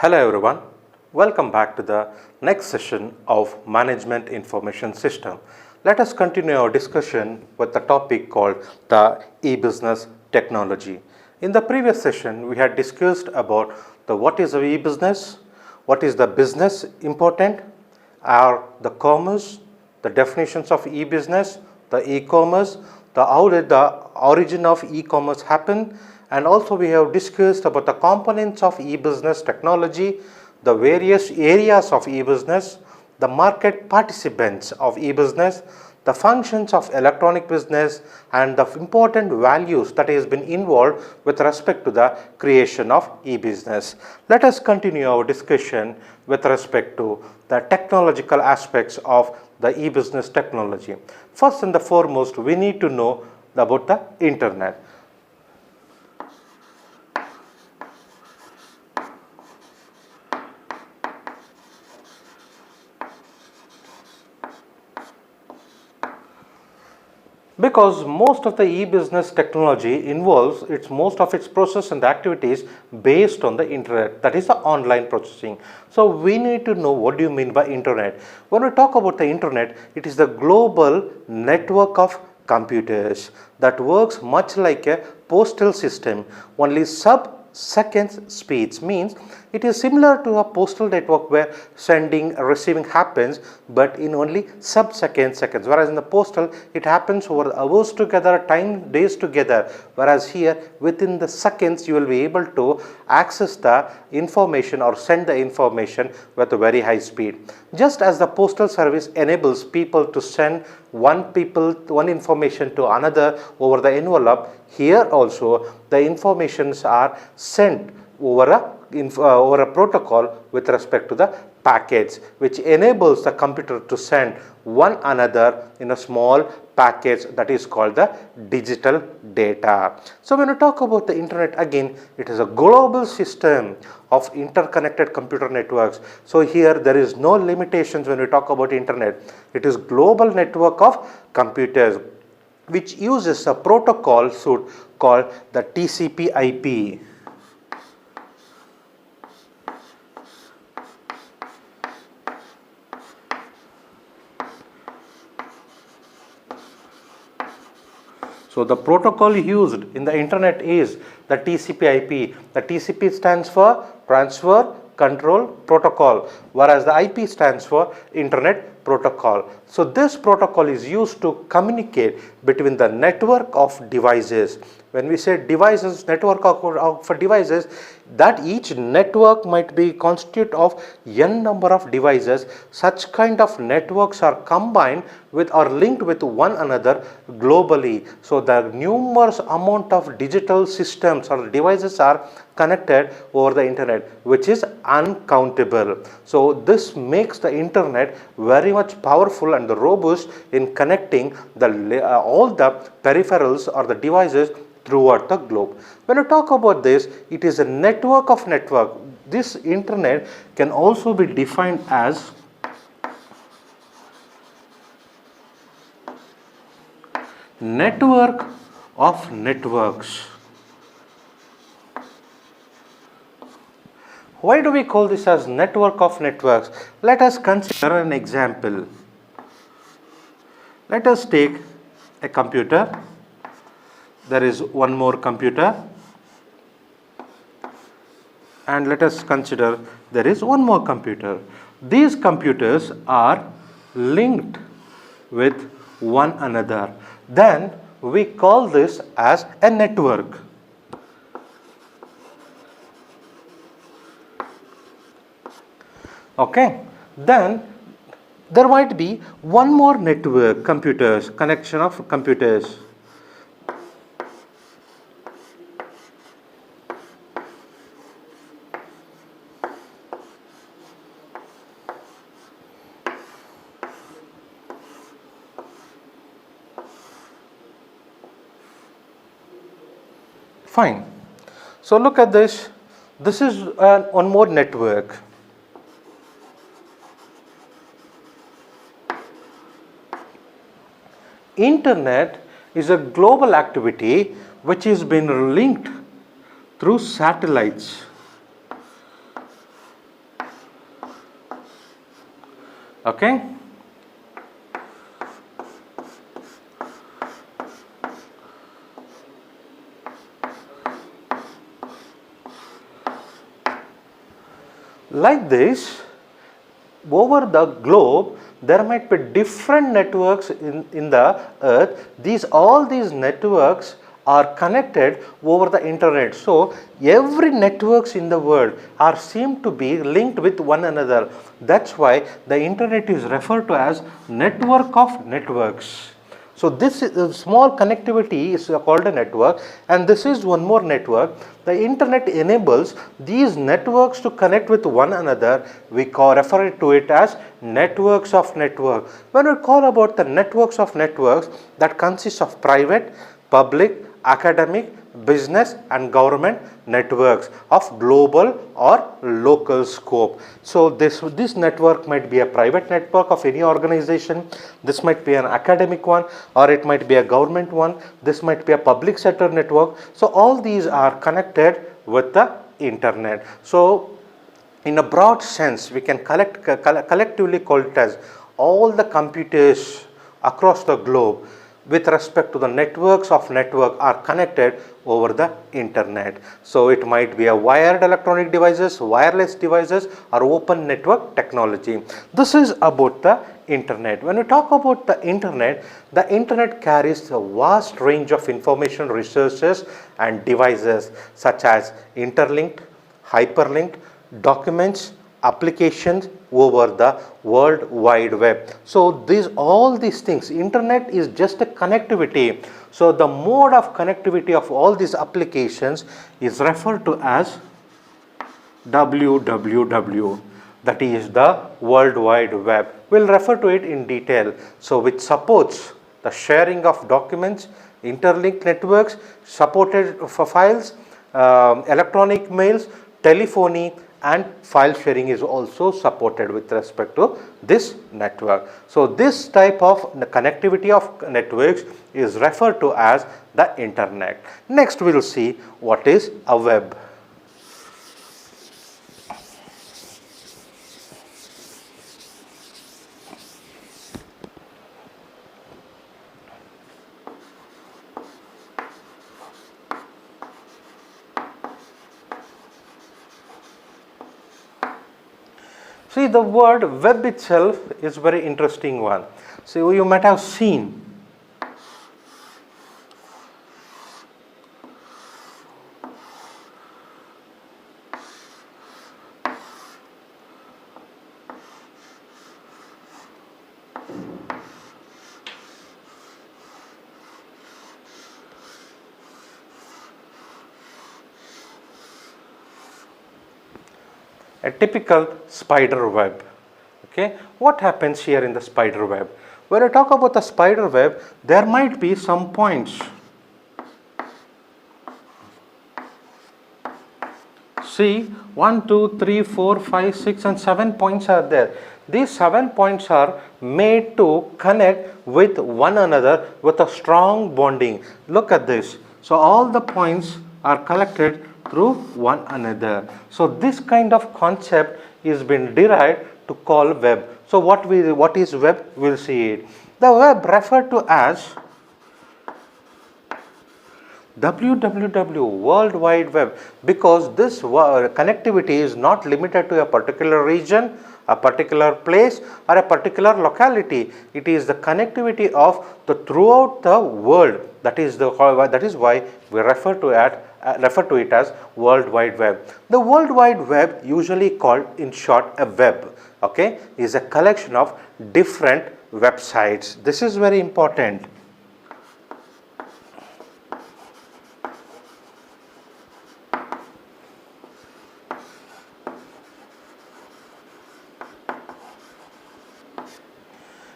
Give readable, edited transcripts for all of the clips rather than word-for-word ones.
Hello everyone, welcome back to the next session of Management Information System. Let us continue our discussion with the topic called the e-business technology. In the previous session, we had discussed about what is e-business, what is the business important, are the commerce, the definitions of e-business, the e-commerce, how did the origin of e-commerce happen, and also we have discussed about the components of e-business technology, the various areas of e-business, the market participants of e-business, the functions of electronic business, and the important values that has been involved with respect to the creation of e-business. Let us continue our discussion with respect to the technological aspects of the e-business technology. First and the foremost, we need to know about the internet. Because most of the e-business technology involves most of its process and activities based on the internet, that is the online processing. So we need to know what do you mean by internet. When we talk about the internet, it is the global network of computers that works much like a postal system, only sub-seconds speeds, means it is similar to a postal network where sending and receiving happens but in only seconds, whereas in the postal it happens over hours together, days together, whereas here within the seconds you will be able to access the information or send the information with a very high speed. Just as the postal service enables people to send one information to another over the envelope, here also the informations are sent over a protocol with respect to the packets, which enables the computer to send one another in a small package that is called the digital data. So when we talk about the internet, again it is a global system of interconnected computer networks. So here there is no limitations when we talk about internet. It is global network of computers which uses a protocol suite called the TCPIP. So the protocol used in the internet is the TCP/IP. The TCP stands for Transfer Control Protocol, whereas the IP stands for Internet Protocol. So this protocol is used to communicate between the network of devices. When we say devices, network of devices, that each network might be constitute of n number of devices. Such kind of networks are combined with or linked with one another globally. So the numerous amount of digital systems or devices are connected over the internet, which is uncountable. So this makes the internet very much powerful and robust in connecting all the peripherals or the devices throughout the globe. When we talk about this, it is a network of network. This internet can also be defined as network of networks. Why do we call this as network of networks? Let us consider an example. Let us take a computer. There is one more computer, and let us consider there is one more computer. These computers are linked with one another. Then we call this as a network. Okay, then there might be one more network, connection of computers. Fine. So look at this. This is one more network. Internet is a global activity which has been linked through satellites. Okay. Like this, over the globe there might be different networks in the earth. All these networks are connected over the internet. So every networks in the world are seem to be linked with one another. That's why the internet is referred to as network of networks. So this small connectivity is called a network, and this is one more network. The internet enables these networks to connect with one another. We refer to it as networks of network. When we call about the networks of networks, that consists of private, public, academic, business and government networks of global or local scope. So this network might be a private network of any organization, this might be an academic one, or it might be a government one, this might be a public sector network. So all these are connected with the internet. So in a broad sense, we can collectively call it as all the computers across the globe with respect to the networks of network are connected over the internet. So it might be a wired electronic devices, wireless devices or open network technology. This is about the internet. When we talk about the internet carries a vast range of information resources and devices such as interlinked, hyperlinked, documents, applications over the World Wide Web. So all these things, internet is just a connectivity. So the mode of connectivity of all these applications is referred to as WWW, that is the World Wide Web. We'll refer to it in detail. So which supports the sharing of documents, interlinked networks, supported for files, electronic mails, telephony and file sharing is also supported with respect to this network. So this type of connectivity of networks is referred to as the internet. Next we will see what is a web. See, the word web itself is very interesting one. So you might have seen a typical spider web. Okay, what happens here in the spider web? When I talk about the spider web, there might be some points. See, 1, 2, 3, 4, 5, 6 and 7 points are there. These 7 points are made to connect with one another with a strong bonding. Look at this. So all the points are collected through one another. So this kind of concept is been derived to call web. So what is web? We'll see it. The web referred to as WWW, World Wide Web, because this connectivity is not limited to a particular region, a particular place or a particular locality. It is the connectivity of the throughout the world. That is why we refer to it as World Wide Web. The World Wide Web, usually called in short a web, okay, is a collection of different websites. This is very important.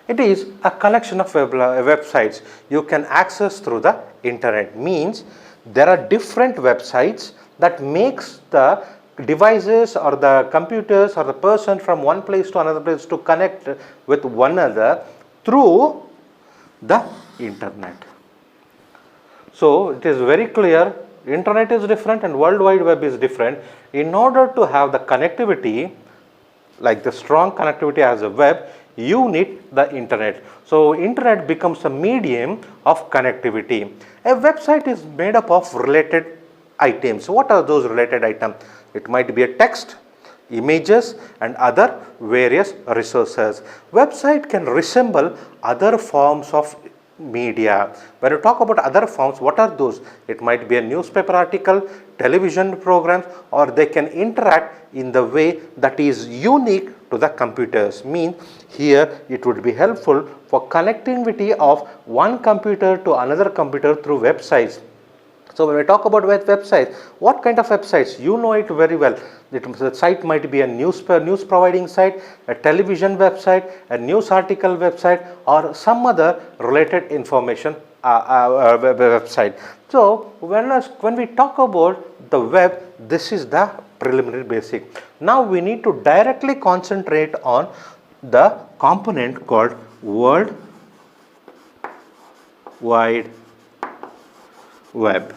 It is a collection of websites you can access through the internet. Means there are different websites that makes the devices or the computers or the person from one place to another place to connect with one another through the internet. So it is very clear, internet is different and World Wide Web is different. In order to have the connectivity, like the strong connectivity as a web, you need the internet. So internet becomes a medium of connectivity. A website is made up of related items. What are those related items? It might be a text, images and other various resources. Website can resemble other forms of media. When you talk about other forms, what are those? It might be a newspaper article, television programs, or they can interact in the way that is unique to the computers. Mean here it would be helpful for connectivity of one computer to another computer through websites. So when we talk about websites, what kind of websites? You know it very well. The site might be a news providing site, a television website, a news article website, or some other related information website. So when we talk about the web, this is the preliminary basic. Now we need to directly concentrate on the component called World Wide Web.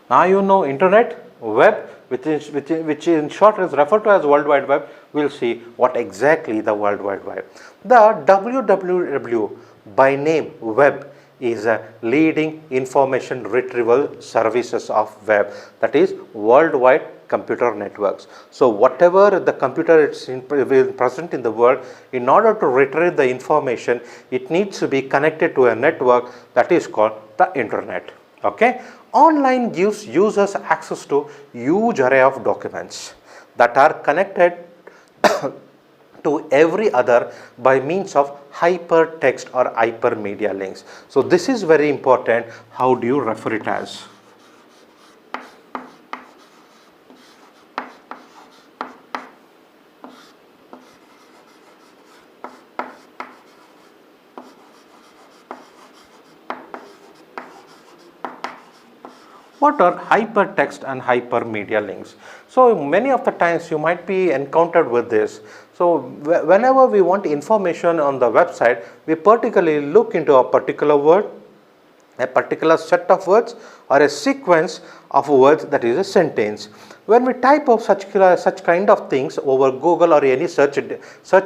Now you know internet, web, which in short is referred to as World Wide Web. We will see what exactly the World Wide Web. The www by name web is a leading information retrieval services of web, that is worldwide computer networks. So whatever the computer is present in the world, in order to retrieve the information, it needs to be connected to a network that is called the internet. Okay. Online gives users access to huge array of documents that are connected to every other by means of hypertext or hypermedia links. So this is very important. How do you refer it as? What are hypertext and hypermedia links? So many of the times you might be encountered with this. So whenever we want information on the website, we particularly look into a particular word, a particular set of words, or a sequence of words, that is a sentence. When we type of such kind of things over Google or any search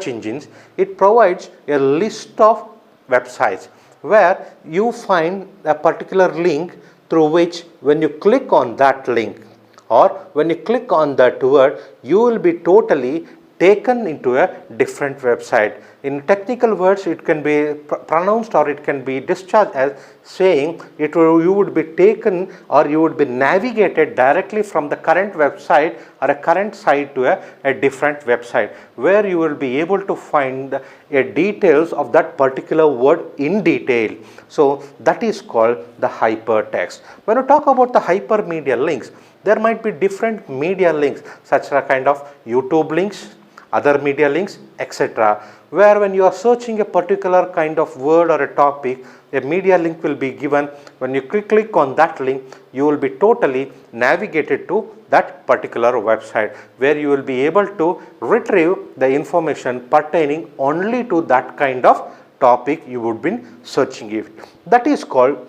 engines, it provides a list of websites where you find a particular link through which when you click on that link or when you click on that word, you will be totally taken into a different website. In technical words, it can be pronounced or it can be discharged as saying you would be taken or you would be navigated directly from the current website or a current site to a different website, where you will be able to find details of that particular word in detail. So that is called the hypertext. When you talk about the hypermedia links, there might be different media links, such a kind of YouTube links, other media links, etc., where when you are searching a particular kind of word or a topic, a media link will be given. When you click on that link, you will be totally navigated to that particular website, where you will be able to retrieve the information pertaining only to that kind of topic you would be searching it. That is called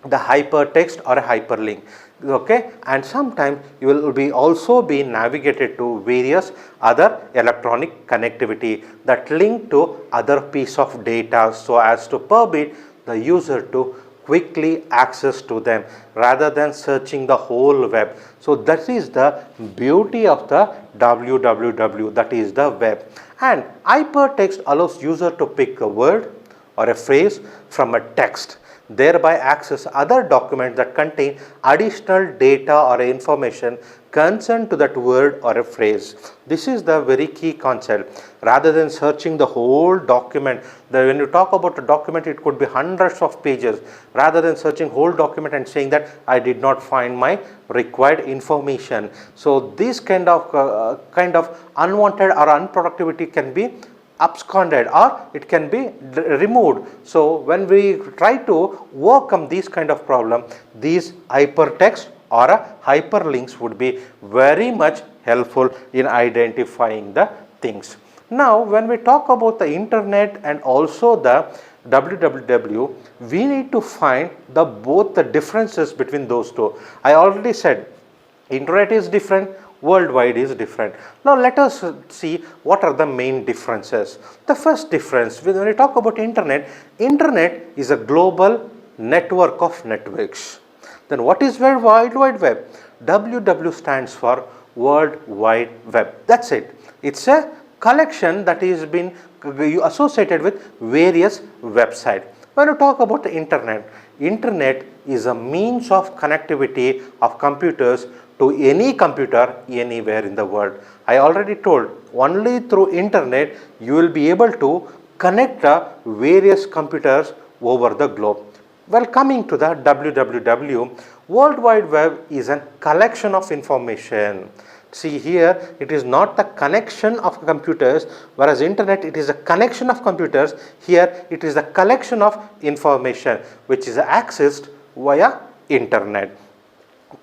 the hypertext or a hyperlink. Okay, and sometimes you will be also be navigated to various other electronic connectivity that link to other piece of data, so as to permit the user to quickly access to them rather than searching the whole web. So that is the beauty of the www, that is the web. And hypertext allows user to pick a word or a phrase from a text, thereby access other documents that contain additional data or information concerned to that word or a phrase. This is the very key concept. Rather than searching the whole document, when you talk about a document, it could be hundreds of pages. Rather than searching whole document and saying that I did not find my required information. So this kind of unwanted or unproductivity can be absconded or it can be removed. So when we try to overcome these kind of problem, these hypertext or hyperlinks would be very much helpful in identifying the things. Now when we talk about the internet and also the www, we need to find both the differences between those two. I already said internet is different, worldwide is different. Now let us see what are the main differences. The first difference, when we talk about internet, internet is a global network of networks. Then what is World Wide Web? WW stands for World Wide Web. That's it. It's a collection that is been associated with various websites. When you talk about the internet, internet is a means of connectivity of computers to any computer anywhere in the world. I already told, only through internet you will be able to connect various computers over the globe. Well, coming to the WWW, World Wide Web is a collection of information. See here, it is not the connection of computers, whereas internet, it is a connection of computers. Here, it is a collection of information which is accessed via internet.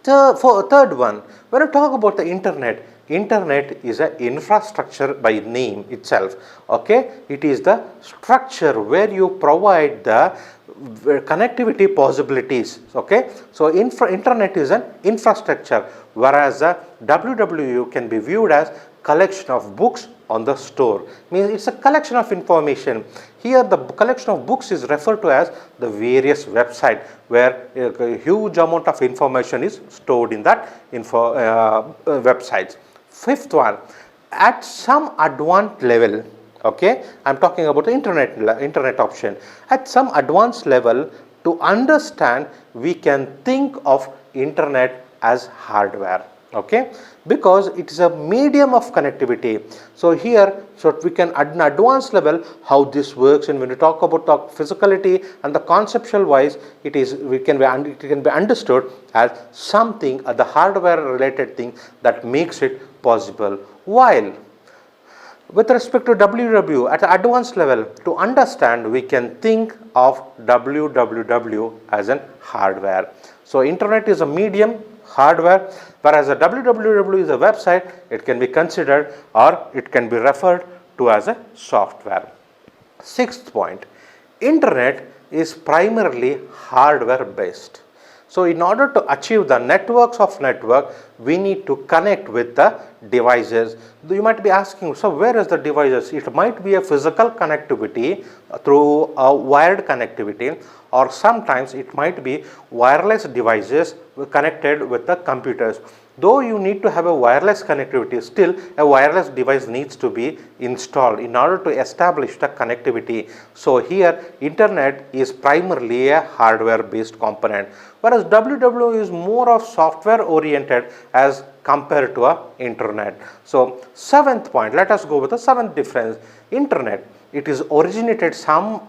Third one, when you talk about the internet, internet is an infrastructure by name itself. Okay, it is the structure where you provide the connectivity possibilities. Okay, so internet is an infrastructure, whereas the WWW can be viewed as collection of books on the store. Means it's a collection of information. Here the collection of books is referred to as the various website where a huge amount of information is stored in that websites. Fifth one, at some advanced level, okay, I am talking about the internet option. At some advanced level, to understand, we can think of internet as hardware. Okay, because it is a medium of connectivity. So here, so we can at an advanced level how this works, and when we talk about the physicality and the conceptual wise, it can be understood as something, the hardware related thing that makes it possible. While with respect to WWW at advanced level, to understand, we can think of WWW as an hardware. So internet is a medium, hardware, whereas a WWW is a website, it can be considered or it can be referred to as a software. Sixth point, internet is primarily hardware based. So in order to achieve the networks of network, we need to connect with the devices. You might be asking, so where is the devices? It might be a physical connectivity through a wired connectivity, or sometimes it might be wireless devices connected with the computers. Though you need to have a wireless connectivity, still a wireless device needs to be installed in order to establish the connectivity. So here internet is primarily a hardware based component, whereas WWW is more of software oriented as compared to a internet. So seventh point, let us go with the seventh difference. Internet, it is originated some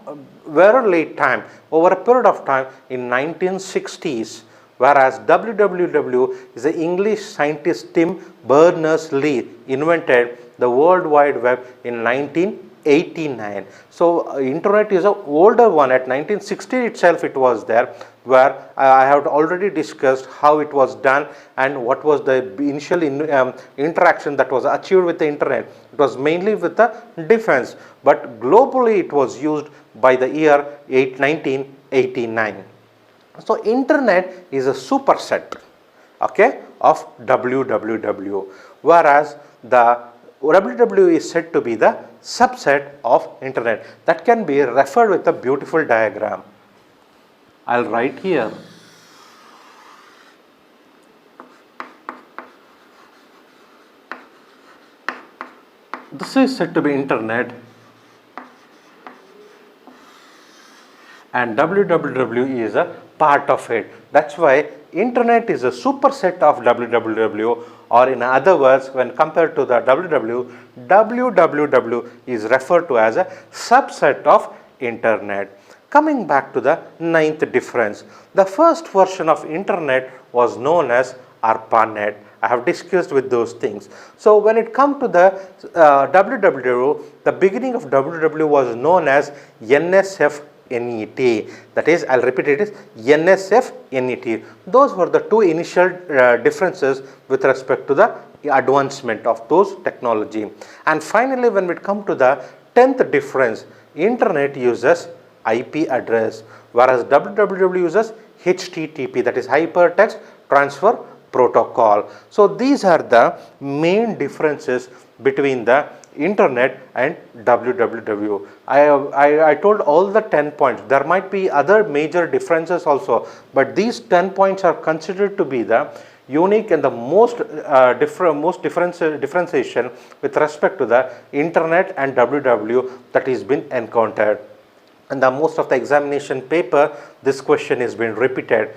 very late time, over a period of time in 1960s. Whereas WWW is the English scientist Tim Berners-Lee invented the World Wide Web in 1989. So internet is an older one. At 1960 itself it was there, where I have already discussed how it was done and what was the initial interaction that was achieved with the internet. It was mainly with the defense, but globally it was used by the year 1989. So internet is a superset, okay, of WWW, whereas the WWW is said to be the subset of internet. That can be referred with a beautiful diagram. I'll write here. This is said to be internet, and WWW is a part of it. That's why internet is a superset of WWW, or in other words, when compared to the WWW is referred to as a subset of internet. Coming back to the ninth difference, the first version of internet was known as ARPANET. I have discussed with those things. So when it comes to the WWW, the beginning of WWW was known as NSFNET. That is, I'll repeat it, is NSFNET. Those were the two initial differences with respect to the advancement of those technology. And finally, when we come to the 10th difference, internet uses IP address, whereas WWW uses HTTP, that is hypertext transfer protocol. So these are the main differences between the internet and www. I told all the 10 points. There might be other major differences also, but these 10 points are considered to be the unique and the most differentiation with respect to the internet and www that is been encountered. And the most of the examination paper, this question is been repeated.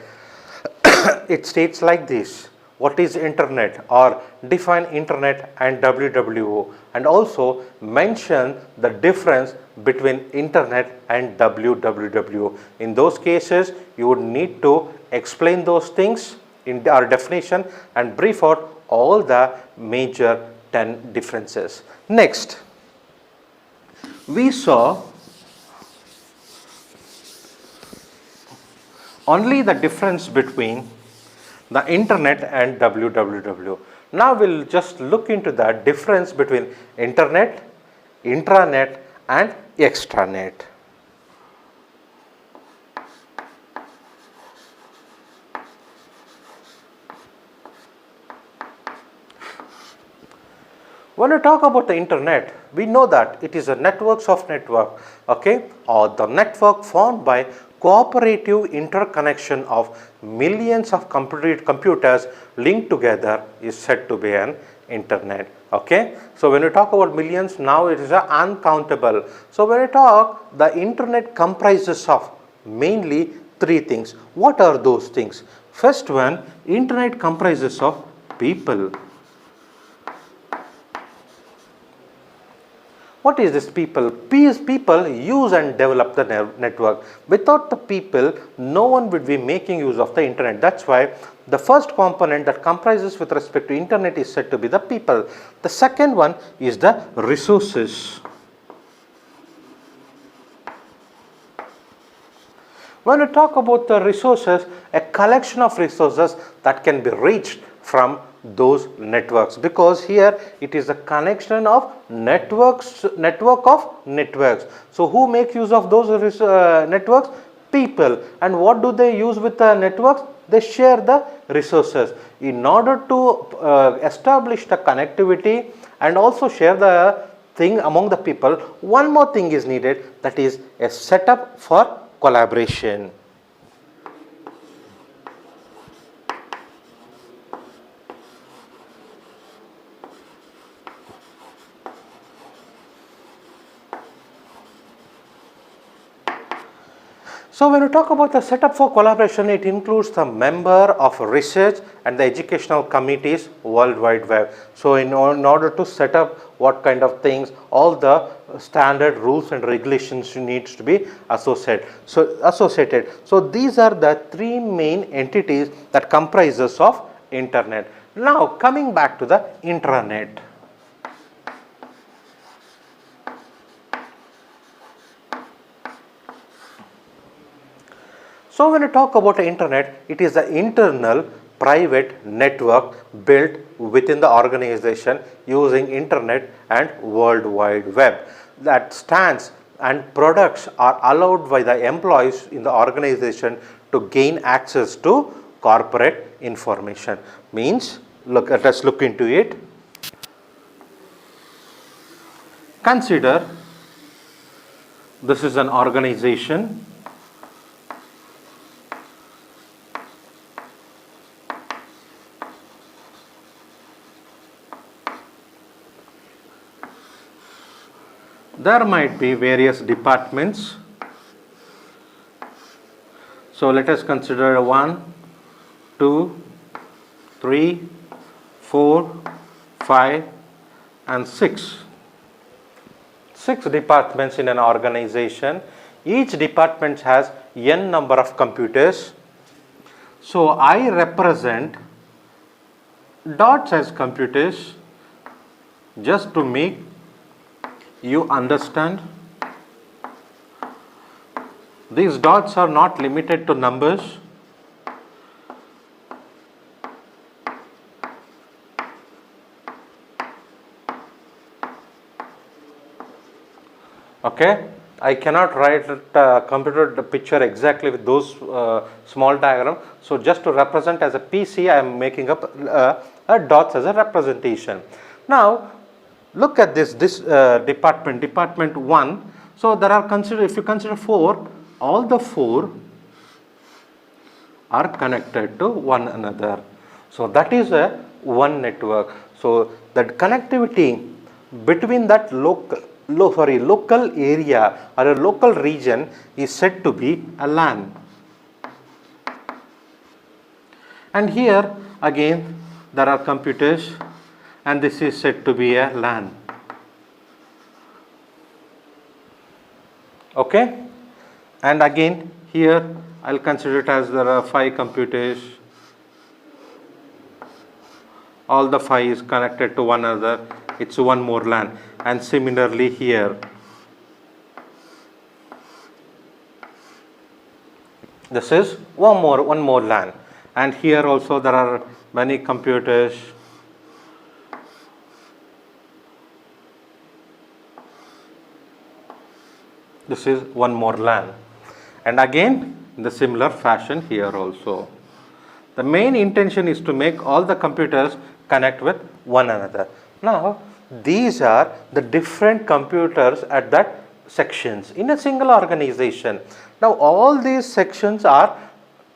It states like this: what is internet, or define internet and www, and also mention the difference between internet and www. In those cases, you would need to explain those things in our definition and brief out all the major 10 differences. Next, we saw only the difference between the internet and www. Now we'll just look into the difference between internet, intranet and extranet. When we talk about the internet, we know that it is a networks of network, okay, or the network formed by cooperative interconnection of millions of computers linked together is said to be an internet. Okay, so when we talk about millions, now it is uncountable. So when we talk, the internet comprises of mainly three things. What are those things? First one, internet comprises of people. What is this people? People use and develop the network. Without the people, no one would be making use of the internet. That's why the first component that comprises with respect to internet is said to be the people. The second one is the resources. When we talk about the resources, a collection of resources that can be reached from those networks, because here it is a connection of network of networks. So who make use of those networks? People. And what do they use with the networks? They share the resources. In order to establish the connectivity and also share the thing among the people, one more thing is needed, that is a setup for collaboration. So when we talk about the setup for collaboration, it includes the member of research and the educational committees worldwide web. So in order to set up what kind of things, all the standard rules and regulations needs to be associated. So these are the three main entities that comprises of internet. Now coming back to the intranet. So when we talk about the internet, it is the internal private network built within the organization using internet and world wide web that stands and products are allowed by the employees in the organization to gain access to corporate information. Means, let us look into it. Consider this is an organization. There might be various departments. So let us consider 1, 2, 3, 4, 5 and 6. 6 departments in an organization. Each department has n number of computers. So I represent dots as computers just to make you understand. These dots are not limited to numbers. Okay, I cannot write a computer picture exactly with those small diagram. So just to represent as a PC, I am making up a dots as a representation. Now look at this department 1. So there are if you consider 4, all the 4 are connected to one another. So that is a one network. So that connectivity between that local area or a local region is said to be a LAN. And here again there are computers, and this is said to be a LAN. Okay, and again here I'll consider it as there are 5 computers. All the 5 is connected to one another. It's one more LAN. And similarly here, this is one more LAN. And here also there are many computers. This is one more LAN. And again in the similar fashion here also. The main intention is to make all the computers connect with one another. Now these are the different computers at that sections in a single organization. Now all these sections are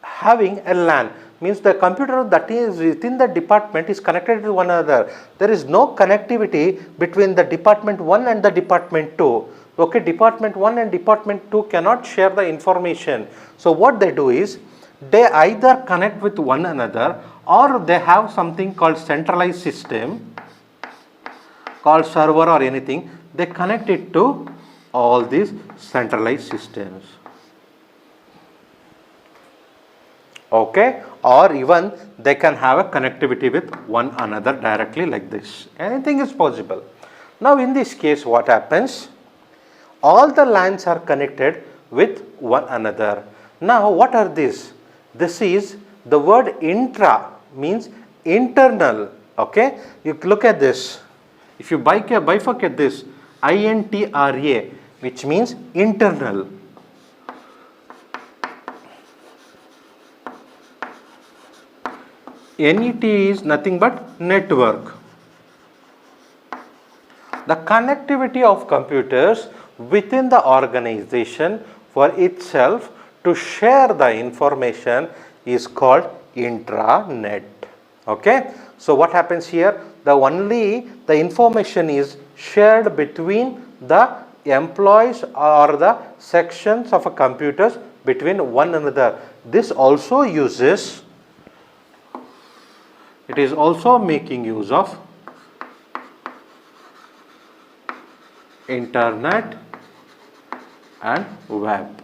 having a LAN, means the computer that is within the department is connected to one another. There is no connectivity between the department 1 and the department 2. Okay, department 1 and department 2 cannot share the information. So what they do is they either connect with one another, or they have something called centralized system called server or anything. They connect it to all these centralized systems. Okay, or even they can have a connectivity with one another directly like this. Anything is possible. Now in this case what happens? All the LANs are connected with one another. Now what are these? This is the word intra, means internal. Okay, you look at this. If you bifurcate this, INTRA, which means internal. NET is nothing but network. The connectivity of computers within the organization for itself to share the information is called intranet. Okay, so what happens here? The information is shared between the employees or the sections of a computers between one another. This also uses, it is also making use of internet and web,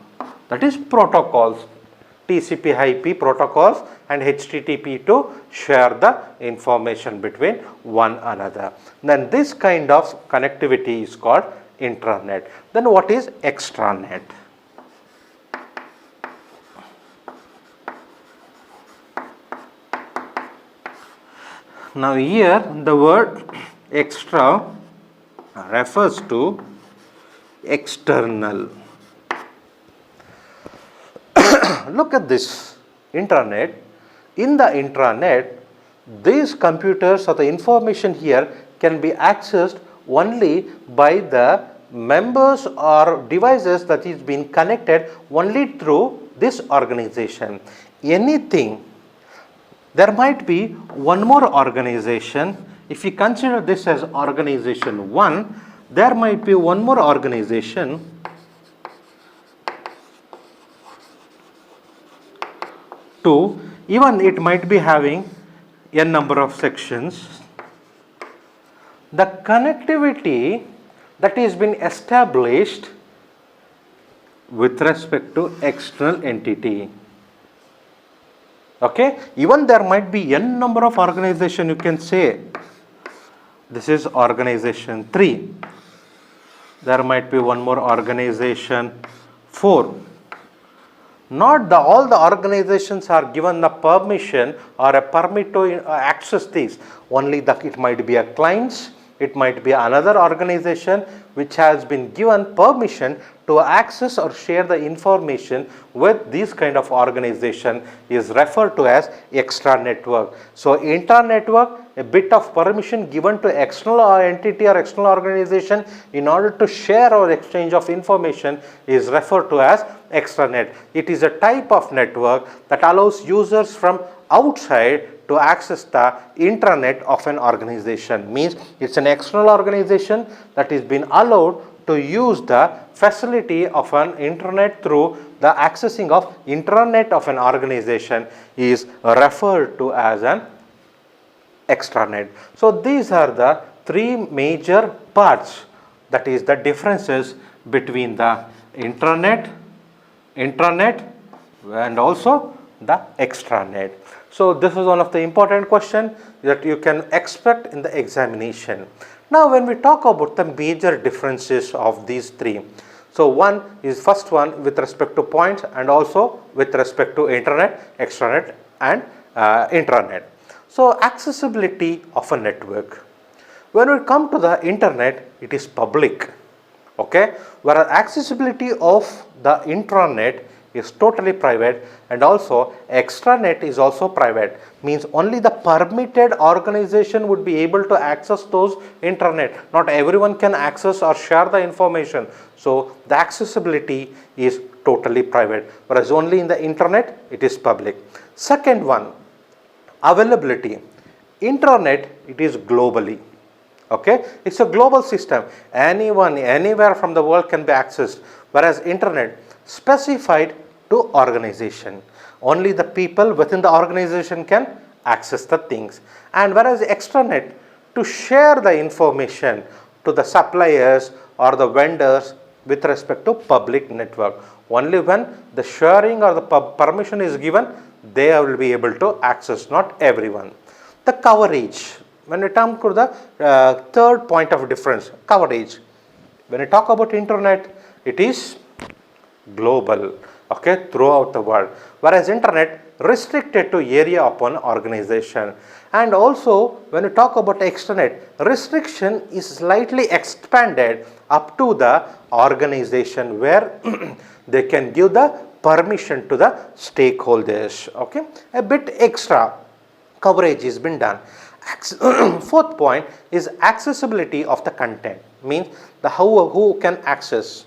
that is protocols, TCPIP protocols and HTTP to share the information between one another. Then this kind of connectivity is called intranet. Then what is extranet? Now here the word extra refers to external. Look at this intranet. In the intranet, these computers or the information here can be accessed only by the members or devices that is being connected only through this organization. Anything, there might be one more organization. If you consider this as organization 1, there might be one more organization 2, even it might be having n number of sections. The connectivity that is been established with respect to external entity. Okay, even there might be n number of organization, you can say this is organization 3. There might be one more organization 4. Not all the organizations are given the permission or a permit to access these. Only it might be a clients, it might be another organization which has been given permission to access or share the information with this kind of organization is referred to as extra network. So intra-network, a bit of permission given to external entity or external organization in order to share or exchange of information is referred to as extranet. It is a type of network that allows users from outside to access the intranet of an organization. Means it's an external organization that is been allowed to use the facility of an internet through the accessing of intranet of an organization is referred to as an extranet. So these are the three major parts, that is the differences between the intranet, intranet and also the extranet. So this is one of the important question that you can expect in the examination. Now when we talk about the major differences of these three, so one is first one with respect to points and also with respect to internet, extranet and intranet. So accessibility of a network. When we come to the internet, it is public, okay, whereas accessibility of the intranet is totally private, and also extranet is also private, means only the permitted organization would be able to access those intranet. Not everyone can access or share the information. So the accessibility is totally private, whereas only in the internet it is public. Second one, availability. Intranet, it is globally. Okay, it's a global system. Anyone, anywhere from the world can be accessed. Whereas internet, specified to organization. Only the people within the organization can access the things. And whereas extranet, to share the information to the suppliers or the vendors with respect to public network. Only when the sharing or the permission is given, they will be able to access, not everyone. The coverage. When we come to the third point of difference, coverage. When we talk about internet, it is global, okay, throughout the world. Whereas internet, restricted to area of one organization. And also when we talk about extranet, restriction is slightly expanded up to the organization where they can give the permission to the stakeholders, okay. A bit extra coverage has been done. Fourth point is accessibility of the content, means the who can access.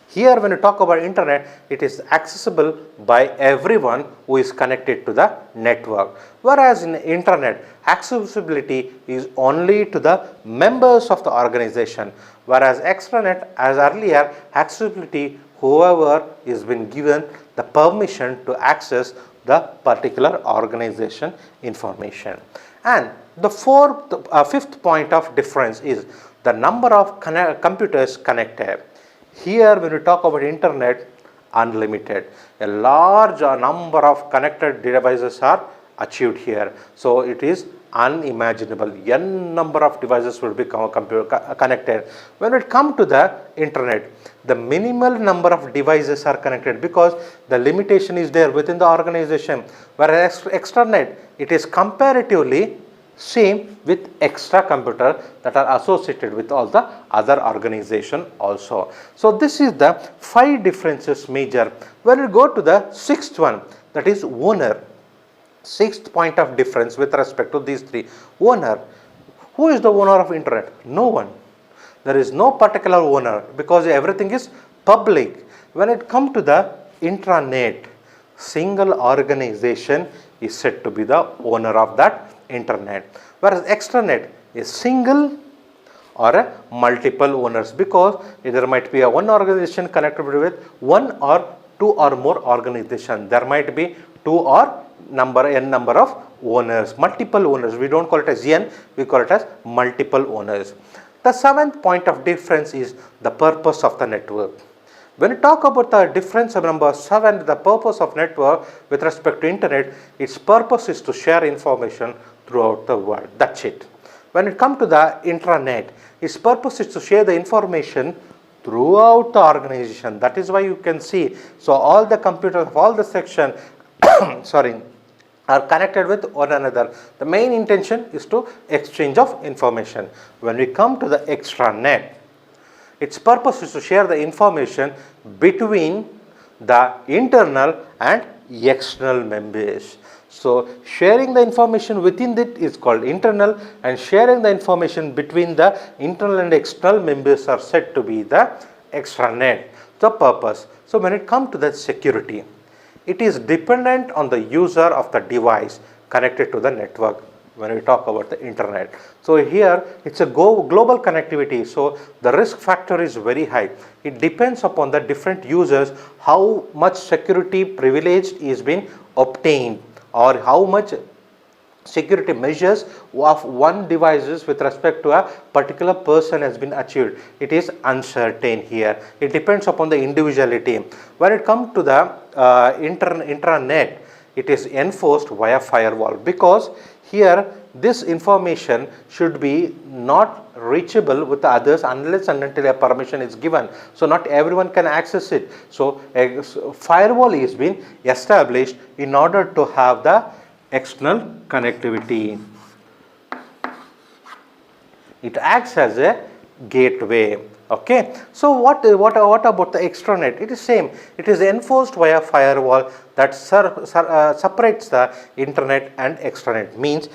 Here when you talk about internet, it is accessible by everyone who is connected to the network. Whereas in internet, accessibility is only to the members of the organization. Whereas extranet, as earlier, accessibility whoever is been given the permission to access the particular organization information. And the fifth point of difference is the number of computers connected. Here when we talk about internet, unlimited. A large number of connected devices are achieved here. So it is unimaginable. N number of devices will be connected. When it comes to the internet, the minimal number of devices are connected because the limitation is there within the organization. Whereas extranet, it is comparatively same with extra computer that are associated with all the other organization also. So this is the 5 differences major. When we go to the sixth one, that is owner. Sixth point of difference with respect to these three. Owner. Who is the owner of internet? No one. There is no particular owner because everything is public. When it comes to the intranet, single organization is said to be the owner of that internet. Whereas extranet is single or a multiple owners, because there might be a one organization connected with one or two or more organization. There might be two or n number of owners, multiple owners. We don't call it as n, we call it as multiple owners. The seventh point of difference is the purpose of the network. When we talk about the difference of number 7, the purpose of network with respect to internet, its purpose is to share information throughout the world. That's it. When it comes to the intranet, its purpose is to share the information throughout the organization. That is why you can see, so all the computers of all the section, sorry, are connected with one another. The main intention is to exchange of information. When we come to the extranet, its purpose is to share the information between the internal and external members. So, sharing the information within it is called internal, and sharing the information between the internal and external members are said to be the extranet. The purpose. So, when it comes to the security, it is dependent on the user of the device connected to the network when we talk about the internet. So, here it is a global connectivity. So, the risk factor is very high. It depends upon the different users how much security privilege is being obtained, or how much security measures of one devices with respect to a particular person has been achieved. It is uncertain here. It depends upon the individuality. When it comes to the intranet, it is enforced via firewall, because here this information should be not reachable with the others unless and until a permission is given. So, not everyone can access it. So, a firewall is being established in order to have the external connectivity. It acts as a gateway. Okay. So, what about the extranet? It is same. It is enforced via firewall that separates the internet and extranet. Means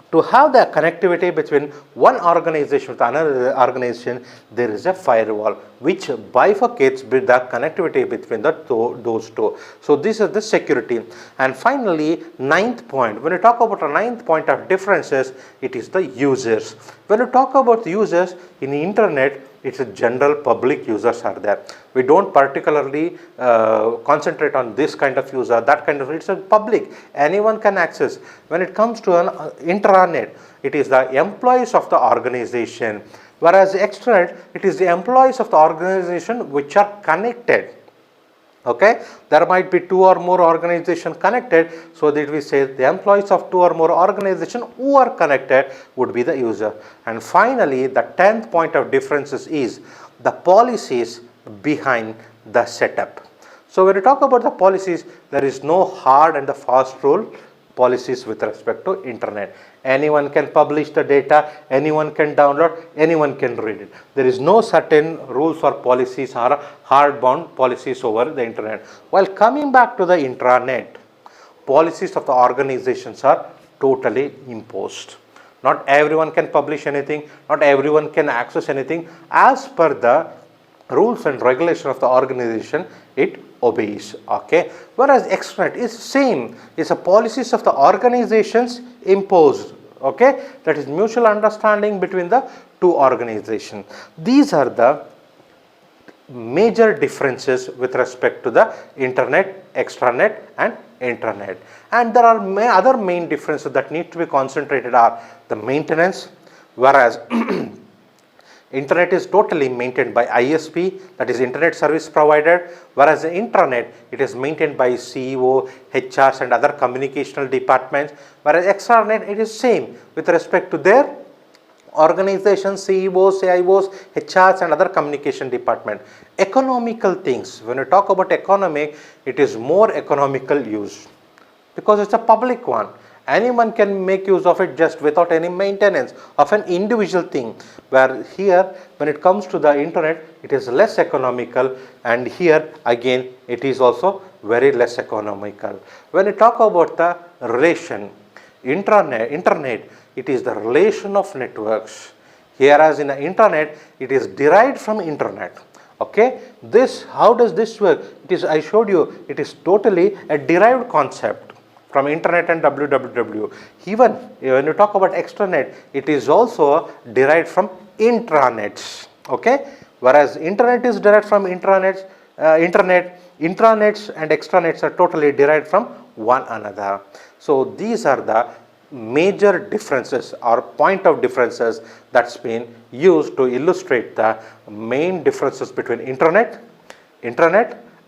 to have the connectivity between one organization with another organization, there is a firewall which bifurcates the connectivity between those two. So, this is the security. And finally, ninth point, when you talk about a ninth point of differences, it is the users. When you talk about the users in the internet, it's a general public users are there. We don't particularly concentrate on this kind of user, that kind of, it's a public, anyone can access. When it comes to an intranet, it is the employees of the organization, whereas extranet, it is the employees of the organization which are connected. Okay, there might be two or more organizations connected, so that we say the employees of two or more organizations who are connected would be the user. And finally, the 10th point of differences is the policies behind the setup. So, when you talk about the policies, there is no hard and the fast rule policies with respect to internet. Anyone can publish the data, anyone can download, anyone can read it. There is no certain rules or policies or hard-bound policies over the internet. While coming back to the intranet, policies of the organizations are totally imposed. Not everyone can publish anything, not everyone can access anything. As per the rules and regulation of the organization, it obeys. Okay, whereas extranet is same, is a policies of the organizations imposed. Okay, that is mutual understanding between the two organizations. These are the major differences with respect to the internet, extranet and intranet. And there are other main differences that need to be concentrated are the maintenance, whereas internet is totally maintained by ISP, that is internet service provider, whereas the intranet, it is maintained by CEO, HRs and other communicational departments, whereas extranet, it is same with respect to their organizations, CEOs, CIOs, HRs and other communication department. Economical things, when you talk about economic, it is more economical use because it's a public one. Anyone can make use of it just without any maintenance of an individual thing, where here when it comes to the internet, it is less economical, and here again it is also very less economical. When you talk about the relation, internet, it is the relation of networks, whereas in the internet it is derived from internet. Okay, this, how does this work? It is, I showed you, it is totally a derived concept from internet and www. Even when you talk about extranet, it is also derived from intranets. Okay, whereas internet is derived from intranets, intranets and extranets are totally derived from one another. So these are the major differences or point of differences that's been used to illustrate the main differences between intranet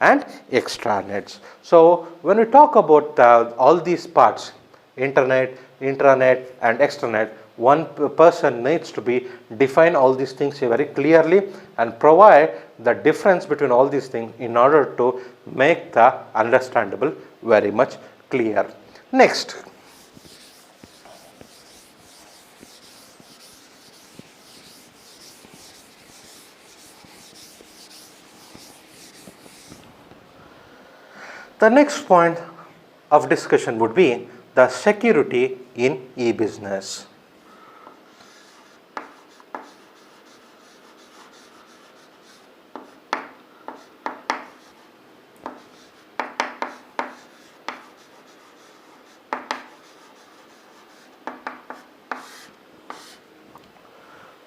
and extranets. So when we talk about all these parts, internet, intranet and extranet, one person needs to be define all these things very clearly and provide the difference between all these things in order to make the understandable very much clear. Next, the next point of discussion would be the security in e-business.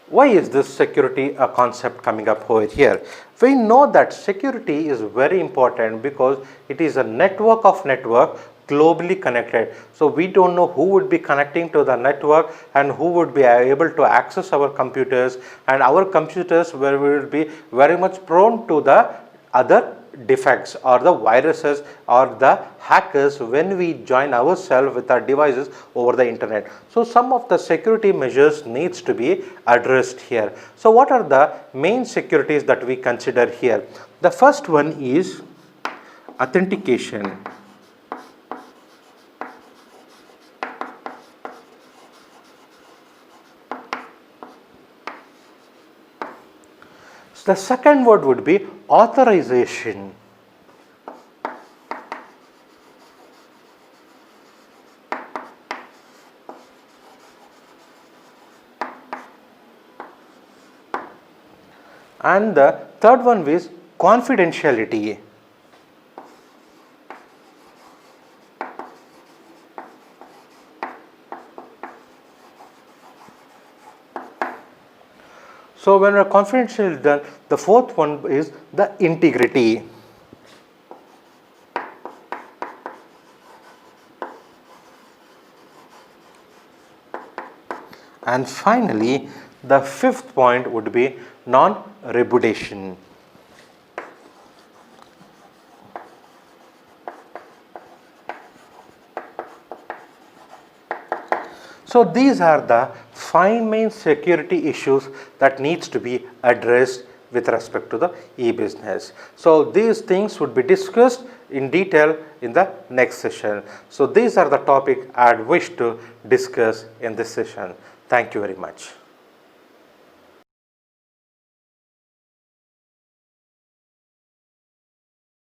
Why is this security a concept coming up over here? We know that security is very important because it is a network of network globally connected. So we don't know who would be connecting to the network and who would be able to access our computers, and our computers will be very much prone to the other defects or the viruses or the hackers when we join ourselves with our devices over the internet. So some of the security measures needs to be addressed here. So what are the main securities that we consider here? The first one is authentication. The second word would be authorization. And the third one is confidentiality. So when a confidential is done, the fourth one is the integrity. And finally, the fifth point would be non-repudiation. So these are the 5 main security issues that needs to be addressed with respect to the e-business. So these things would be discussed in detail in the next session. So these are the topic I had wished to discuss in this session. Thank you very much.